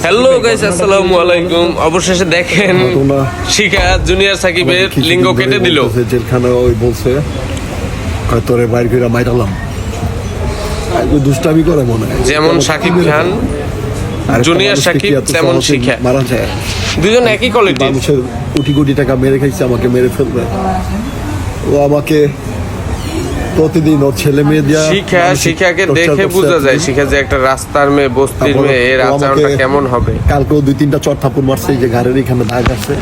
Hello guys, আসসালামু আলাইকুম। অবশেষে দেখেন শিখা জুনিয়র সাকিবের লিঙ্গ কেটে দিল। যেখানে ওই বলছে তোরে বাইর করে মাইরালাম, দুষ্টামি করে মনে হয়। যেমন সাকিব খান জুনিয়র সাকিব তেমন শিখা, মারা যায়। দুজন একই কোয়ালিটি। মানুষের কোটি কোটি টাকা মেরে খাইছে, আমাকে মেরে ও ফেলবে। আমাকে প্রতিদিন ওর ছেলে মেয়ে দিয়া শিখাকে দেখে বোঝা যায় শিখা যে একটা রাস্তার মেয়ে, বস্তির মেয়ে, এর আচরণটা কেমন হবে। কালকেও 2-3টা চট থাপুর মারছে, এই যে ঘাড়ের এখানে দাগ আছে।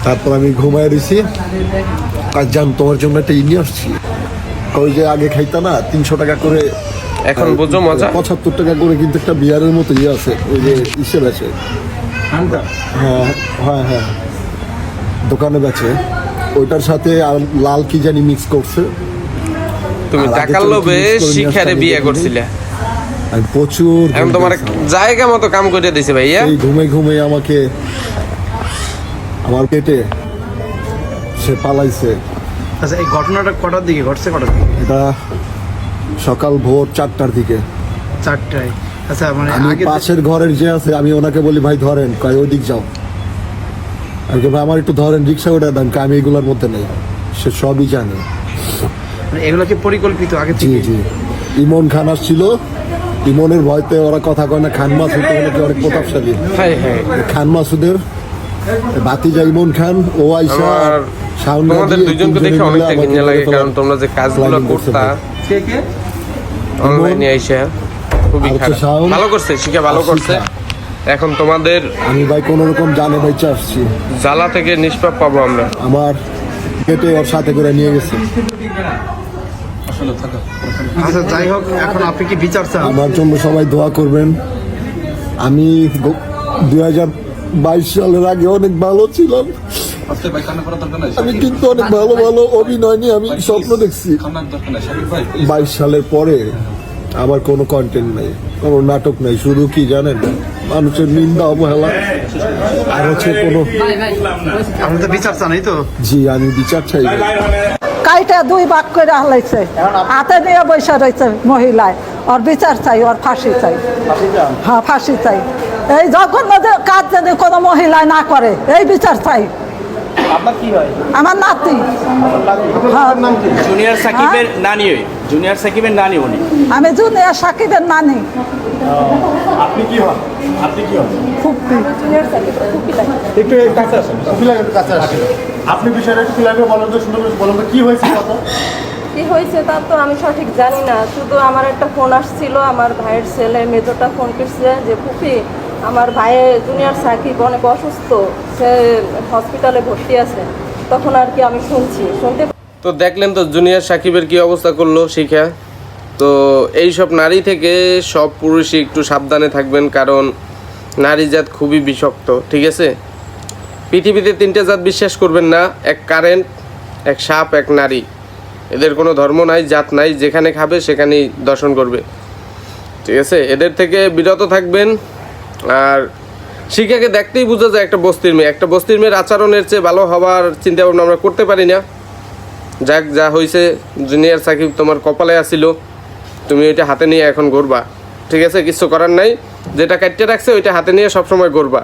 তারপর আমি ঘুমায় রয়েছি, আর জান তোমার জন্য একটা ইনি আসছি। ওই যে আগে খাইতা না 300 টাকা করে, এখন বুঝো মজা। 75 টাকা করে কিন্তু একটা বিয়ারের মতো ইয়ে আছে, ওই যে ইসে বেচে। হ্যাঁ হ্যাঁ হ্যাঁ, দোকানে বেচে। ওইটার সাথে আর লাল কি জানি মিক্স করছে। তুমি টাকার লোভে শিখারে বিয়ে করছিলে, আমি প্রচুর এখন তোমার জায়গা মতো কাম করে দিছে ভাইয়া। এই ঘুমে ঘুমে আমাকে আমার পেটে সে পালাইছে। আচ্ছা, এই ঘটনাটা কটার দিকে ঘটছে? এটা সকাল ভোর 4টার দিকে। 4টায়? আচ্ছা, মানে আমি আগে পাশের ঘরের যে আছে, আমি ওনাকে বলি ভাই ধরেন, কয় ওই দিক যাও। আমি ভাই আমার একটু ধরেন, রিক্সা ওটা দেন, আমি এগুলোর মধ্যে নেই। সে সবই জানে। মানে এগুলো কি পরিকল্পিত আগে জি থেকে? জি, ইমন খান আসছিল, ইমনের ভয়তে ওরা কথা কয় না। খান মাসুদ নাকি অনেক প্রতাপশালী। হ্যাঁ হ্যাঁ, খান মাসুদের ভাতিজা ইমন খান, ও আইসা আমার তোমাদের দুজনকে দেখে অনেকটা ঘৃণা লাগে, কারণ তোমরা যে কাজগুলো করতা কে কে অনলাইনে আইসা খুবই খারাপ। ভালো করছে শিখা, ভালো করছে। এখন তোমাদের আমি ভাই কোন রকম জানে বাইচা আসছি, জ্বালা থেকে নিষ্পাপ পাবো আমরা। আমার পেটে ওর সাথে করে নিয়ে গেছে। আচ্ছা, যাই হোক, এখন আপনি কি বিচার চান? আমার জন্য সবাই দোয়া করবেন। আমি 2022 সালের আগে অনেক ভালো ছিলাম। আমি কিন্তু অনেক ভালো ভালো অভিনয় নিয়ে আমি স্বপ্ন দেখছি। 22 সালের পরে আমার কোনো কন্টেন্ট নাই, কোনো নাটক নাই। শুধু কি জানেন, মানুষের নিন্দা, অবহেলা, আর হচ্ছে কোনো। আপনি তো বিচার চান, এই তো? জি, আমি বিচার চাই। কাইটা 2 ভাগ করে হালাইছে, হাতে নিয়ে বৈশা রয়েছে মহিলায়। ওর বিচার চাই, ওর ফাঁসি চাই। হ্যাঁ, ফাঁসি চাই। এই জঘন্য কাজ যদি কোনো মহিলায় না করে, এই বিচার চাই। আপনার কি হয়? আমার নাতি। হ্যাঁ। জুনিয়র সাকিবের নানি। জুনিয়র সাকিবের নানি উনি। আমি জুনিয়র সাকিবের নানি। আপনি কি হন? ফুপি। একটু কাছে আসেন, একটু কাছে আসেন। আপনি বিষয়টা একটু ক্লিয়ার করে বলেন তো, সুন্দর করে বলেন তো কি হয়েছে কথা। কি হয়েছে তা তো আমি সঠিক জানি না। শুধু আমার একটা ফোন আসছিল, আমার ভাইয়ের ছেলে মেজোটা ফোন করছে যে ফুপি, আমার ভাইয়ের জুনিয়র সাকিব অনেক অসুস্থ, সে হসপিটালে ভর্তি আছে। তখন আর কি আমি শুনতে তো দেখলেন তো জুনিয়র সাকিবের কি অবস্থা করলো শিখা। তো এই সব নারী থেকে সব পুরুষই একটু সাবধানে থাকবেন, কারণ নারী জাত খুবই বিষাক্ত। ঠিক আছে, পৃথিবীতে 3টে জাত বিশ্বাস করবেন না, এক কারেন্ট, এক সাপ, এক নারী। এদের কোনো ধর্ম নাই, জাত নাই, যেখানে খাবে সেখানেই দর্শন করবে। ঠিক আছে, এদের থেকে বিরত থাকবেন। আর শিখাকে দেখতেই বোঝা যায় একটা বস্তির মেয়ে। একটা বস্তির মেয়ের আচরণের চেয়ে ভালো হওয়ার চিন্তা ভাবনা আমরা করতে পারি না। যাক, যা হয়েছে, জুনিয়র সাকিব তোমার কপালে আসিল, তুমি ওইটা হাতে নিয়ে এখন ঘুরবা। ঠিক আছে, কিছু করার নাই। যেটা কাটতে রাখছে ওইটা হাতে নিয়ে সবসময় ঘুরবা।